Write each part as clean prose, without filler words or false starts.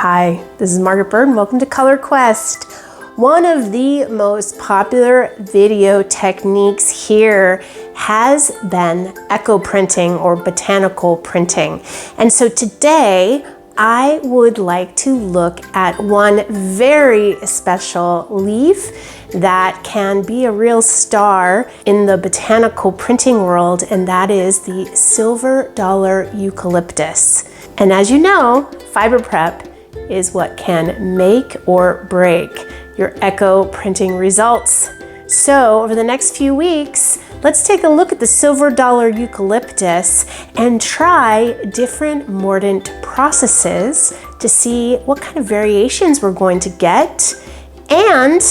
Hi, this is Margaret Byrd and welcome to Color Quest. One of the most popular video techniques here has been echo printing or botanical printing. And so today I would like to look at one very special leaf that can be a real star in the botanical printing world, and that is the silver dollar eucalyptus. And as you know, fiber prep is what can make or break your echo printing results. So over the next few weeks, let's take a look at the silver dollar eucalyptus and try different mordant processes to see what kind of variations we're going to get and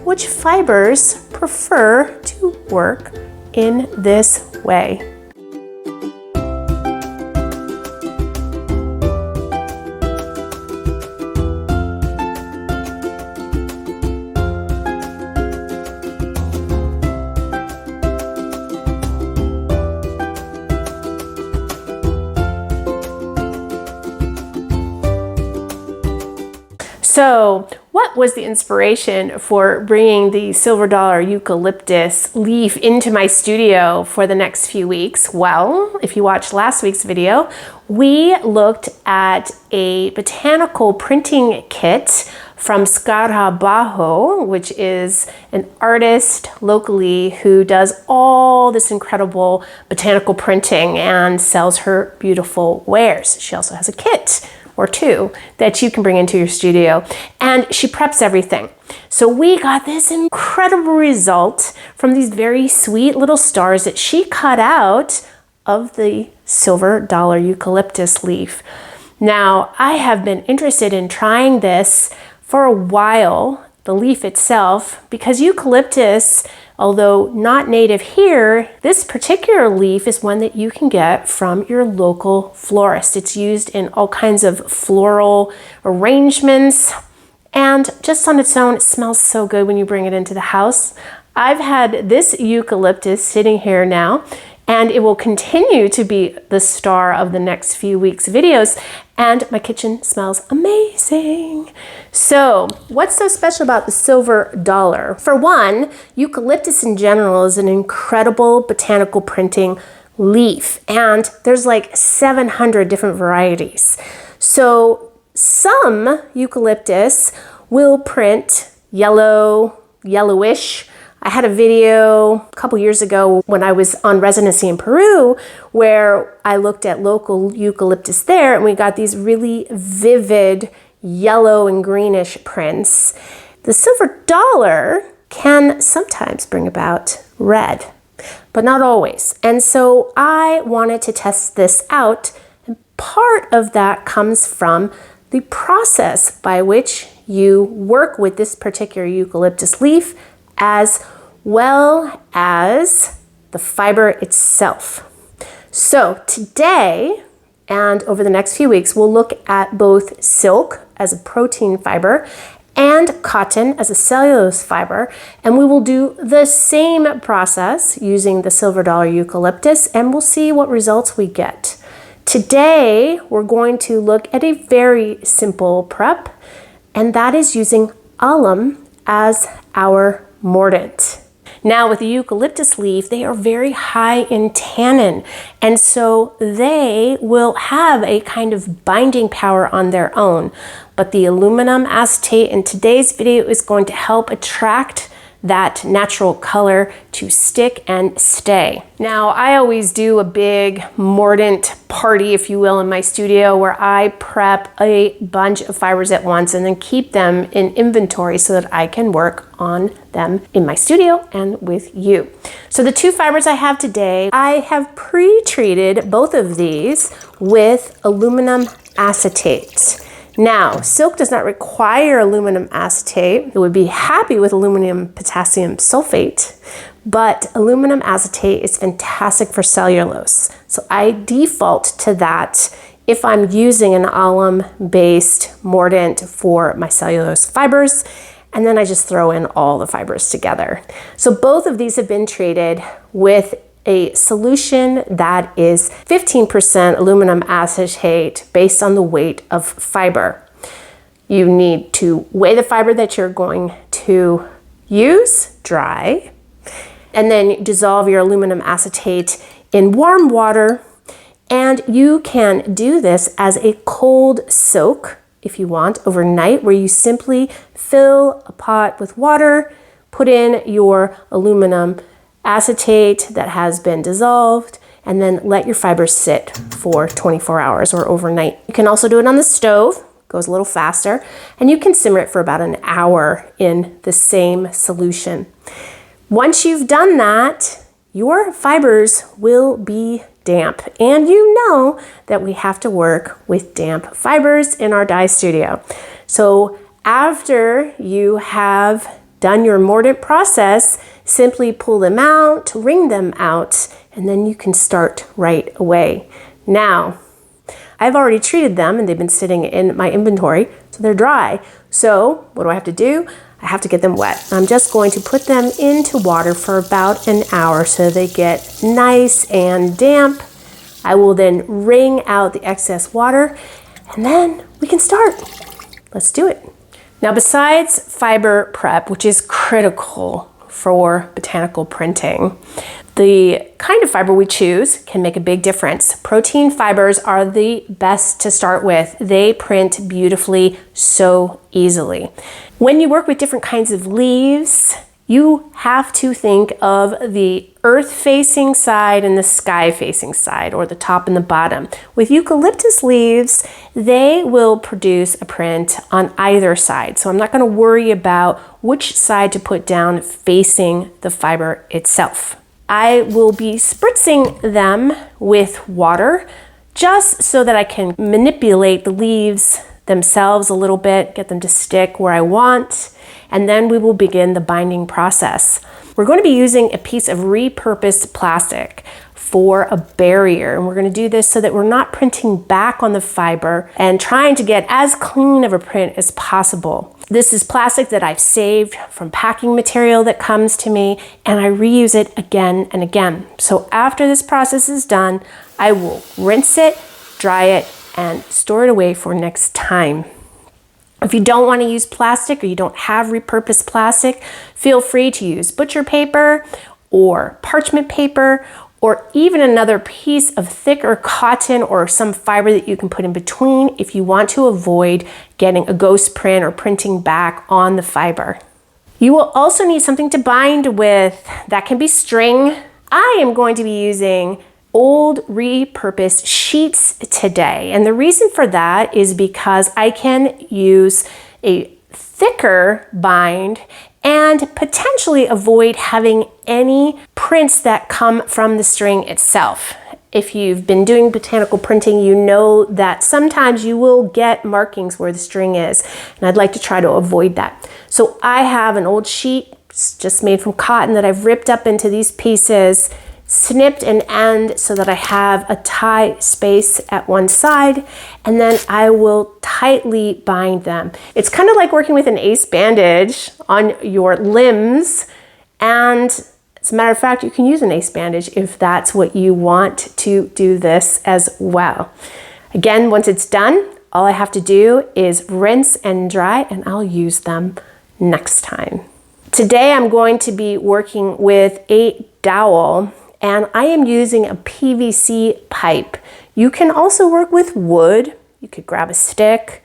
which fibers prefer to work in this way. So what was the inspiration for bringing the silver dollar eucalyptus leaf into my studio for the next few weeks? Well, if you watched last week's video, we looked at a botanical printing kit from Scarabajo, which is an artist locally who does all this incredible botanical printing and sells her beautiful wares. She also has a kit or two that you can bring into your studio, and she preps everything. So we got this incredible result from these very sweet little stars that she cut out of the silver dollar eucalyptus leaf. Now, I have been interested in trying this for a while, the leaf itself, because eucalyptus, although not native here, this particular leaf is one that you can get from your local florist. It's used in all kinds of floral arrangements, and just on its own, it smells so good when you bring it into the house. I've had this eucalyptus sitting here now, and it will continue to be the star of the next few weeks' videos, and my kitchen smells amazing. So what's so special about the silver dollar? For one, eucalyptus in general is an incredible botanical printing leaf, and there's like 700 different varieties. So some eucalyptus will print yellow, yellowish. I had a video a couple years ago when I was on residency in Peru where I looked at local eucalyptus there, and we got these really vivid yellow and greenish prints. The silver dollar can sometimes bring about red, but not always. And so I wanted to test this out, and part of that comes from the process by which you work with this particular eucalyptus leaf, as well as the fiber itself. So today and over the next few weeks, we'll look at both silk as a protein fiber and cotton as a cellulose fiber, and we will do the same process using the silver dollar eucalyptus, and we'll see what results we get. Today, we're going to look at a very simple prep, and that is using alum as our mordant. Now with the eucalyptus leaf, they are very high in tannin, and so they will have a kind of binding power on their own. But the aluminum acetate in today's video is going to help attract that natural color to stick and stay. Now, I always do a big mordant party, if you will, in my studio where I prep a bunch of fibers at once and then keep them in inventory so that I can work on them in my studio and with you. So the two fibers I have today, I have pre-treated both of these with aluminum acetate. Now, silk does not require aluminum acetate. It would be happy with aluminum potassium sulfate, but aluminum acetate is fantastic for cellulose. So I default to that if I'm using an alum-based mordant for my cellulose fibers, and then I just throw in all the fibers together. So both of these have been treated with a solution that is 15% aluminum acetate based on the weight of fiber. You need to weigh the fiber that you're going to use, dry, and then dissolve your aluminum acetate in warm water. And you can do this as a cold soak if you want overnight, where you simply fill a pot with water, put in your aluminum acetate that has been dissolved, and then let your fibers sit for 24 hours or overnight. You can also do it on the stove, goes a little faster, and you can simmer it for about an hour in the same solution. Once you've done that, your fibers will be damp, and you know that we have to work with damp fibers in our dye studio. So after you have done your Mordant process, simply pull them out, wring them out, and then you can start right away. Now, I've already treated them and they've been sitting in my inventory, so they're dry. So what do I have to do? I have to get them wet. I'm just going to put them into water for about an hour so they get nice and damp. I will then wring out the excess water and then we can start. Let's do it. Now, besides fiber prep, which is critical for botanical printing, the kind of fiber we choose can make a big difference. Protein fibers are the best to start with. They print beautifully so easily. When you work with different kinds of leaves, you have to think of the earth-facing side and the sky-facing side, or the top and the bottom. With eucalyptus leaves, they will produce a print on either side. So I'm not going to worry about which side to put down facing the fiber itself. I will be spritzing them with water just so that I can manipulate the leaves themselves a little bit, get them to stick where I want, and then we will begin the binding process. We're going to be using a piece of repurposed plastic for a barrier, and we're going to do this so that we're not printing back on the fiber and trying to get as clean of a print as possible. This is plastic that I've saved from packing material that comes to me, and I reuse it again and again. So after this process is done, I will rinse it, dry it, and store it away for next time. If you don't want to use plastic or you don't have repurposed plastic, feel free to use butcher paper or parchment paper, or even another piece of thicker cotton or some fiber that you can put in between if you want to avoid getting a ghost print or printing back on the fiber. You will also need something to bind with. That can be string. I am going to be using old repurposed sheets today, and the reason for that is because I can use a thicker bind and potentially avoid having any prints that come from the string itself. If you've been doing botanical printing, you know that sometimes you will get markings where the string is, and I'd like to try to avoid that. So I have an old sheet just made from cotton that I've ripped up into these pieces, snipped an end so that I have a tie space at one side, and then I will tightly bind them. It's kind of like working with an ace bandage on your limbs, and as a matter of fact, you can use an ace bandage if that's what you want to do this as well. Again, once it's done, all I have to do is rinse and dry, and I'll use them next time. Today I'm going to be working with a dowel, and I am using a PVC pipe. You can also work with wood. You could grab a stick.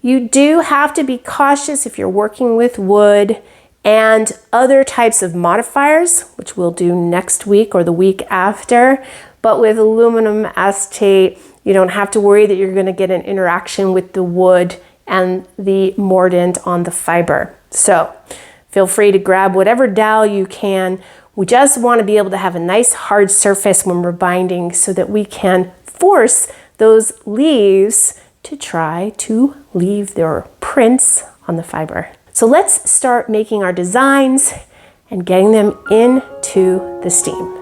You do have to be cautious if you're working with wood and other types of modifiers, which we'll do next week or the week after. But with aluminum acetate, you don't have to worry that you're gonna get an interaction with the wood and the mordant on the fiber. So feel free to grab whatever dowel you can. We just want to be able to have a nice hard surface when we're binding so that we can force those leaves to try to leave their prints on the fiber. So let's start making our designs and getting them into the steam.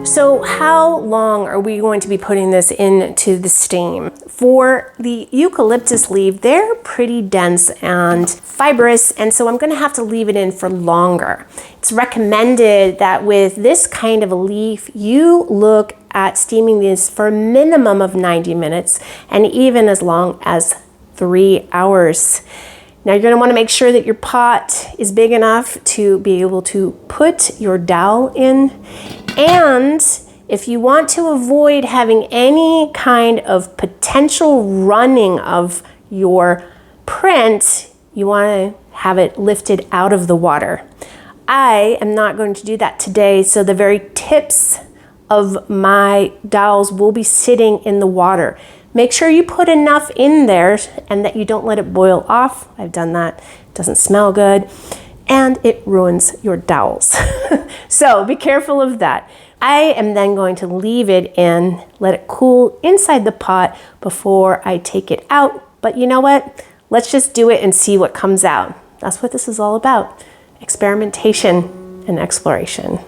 So how long are we going to be putting this into the steam? For the eucalyptus leaf, they're pretty dense and fibrous, and so I'm gonna have to leave it in for longer. It's recommended that with this kind of a leaf, you look at steaming this for a minimum of 90 minutes and even as long as 3 hours. Now you're gonna wanna make sure that your pot is big enough to be able to put your dowel in. And if you want to avoid having any kind of potential running of your print, you wanna have it lifted out of the water. I am not going to do that today, so the very tips of my dowels will be sitting in the water. Make sure you put enough in there and that you don't let it boil off. I've done that. It doesn't smell good and it ruins your dowels. So be careful of that. I am then going to leave it in, let it cool inside the pot before I take it out. But you know what? Let's just do it and see what comes out. That's what this is all about. Experimentation and exploration.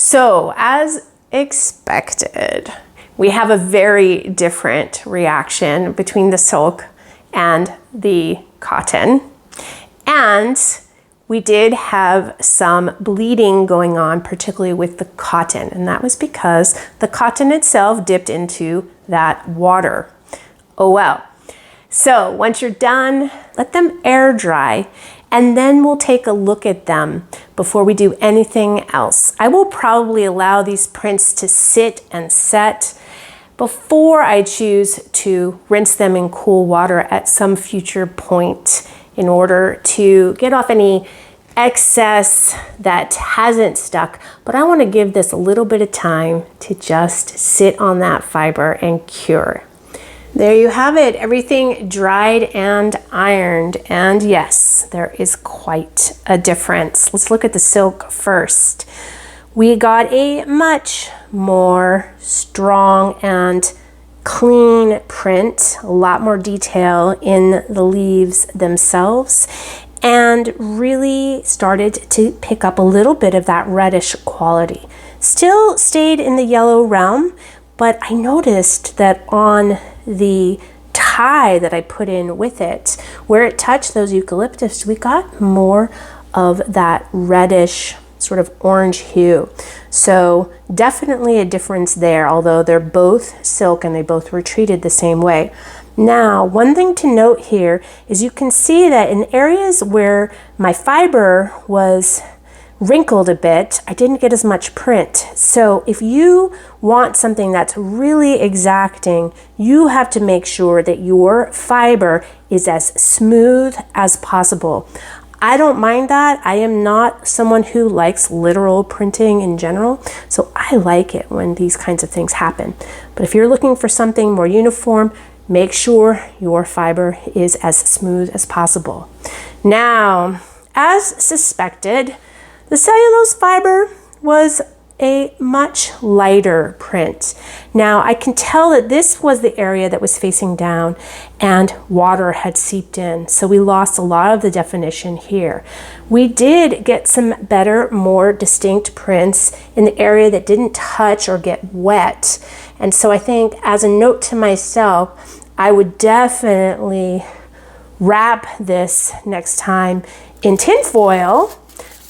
So, as expected, we have a very different reaction between the silk and the cotton. And we did have some bleeding going on, particularly with the cotton. And that was because the cotton itself dipped into that water. Oh well. So once you're done, let them air dry. And then we'll take a look at them before we do anything else. I will probably allow these prints to sit and set before I choose to rinse them in cool water at some future point in order to get off any excess that hasn't stuck. But I want to give this a little bit of time to just sit on that fiber and cure. There you have it, everything dried and ironed. And yes, there is quite a difference. Let's look at the silk first. We got a much more strong and clean print, a lot more detail in the leaves themselves, and really started to pick up a little bit of that reddish quality. Still stayed in the yellow realm, but I noticed that on the tie that I put in with it, where it touched those eucalyptus, we got more of that reddish sort of orange hue. So definitely a difference there, although they're both silk and they both were treated the same way. Now, one thing to note here is you can see that in areas where my fiber was wrinkled a bit, I didn't get as much print. So if you want something that's really exacting, you have to make sure that your fiber is as smooth as possible. I don't mind that. I am not someone who likes literal printing in general, so I like it when these kinds of things happen. But if you're looking for something more uniform, make sure your fiber is as smooth as possible. Now, as suspected, the cellulose fiber was a much lighter print. Now I can tell that this was the area that was facing down and water had seeped in, so we lost a lot of the definition here. We did get some better, more distinct prints in the area that didn't touch or get wet. And so I think, as a note to myself, I would definitely wrap this next time in tin foil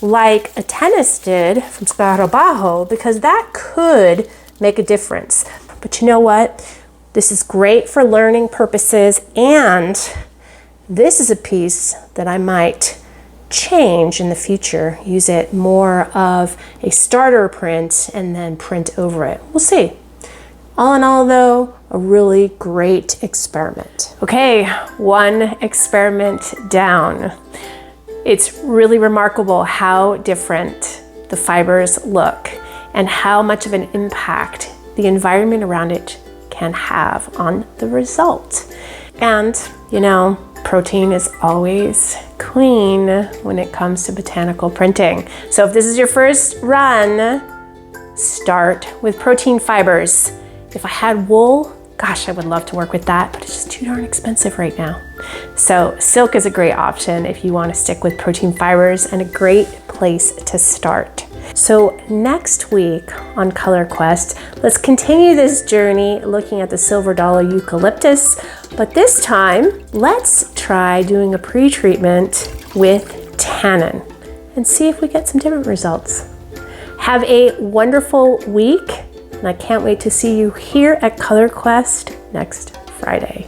like a tennis did from Scarabajo, because that could make a difference. But you know what? This is great for learning purposes, and this is a piece that I might change in the future. Use it more of a starter print and then print over it. We'll see. All in all though, a really great experiment. Okay, one experiment down. It's really remarkable how different the fibers look and how much of an impact the environment around it can have on the result. And, you know, protein is always queen when it comes to botanical printing. So if this is your first run, start with protein fibers. If I had wool, gosh, I would love to work with that, but it's just too darn expensive right now. So silk is a great option if you want to stick with protein fibers, and a great place to start. So next week on Color Quest, let's continue this journey looking at the silver dollar eucalyptus, but this time let's try doing a pre-treatment with tannin and see if we get some different results. Have a wonderful week, and I can't wait to see you here at Color Quest next Friday.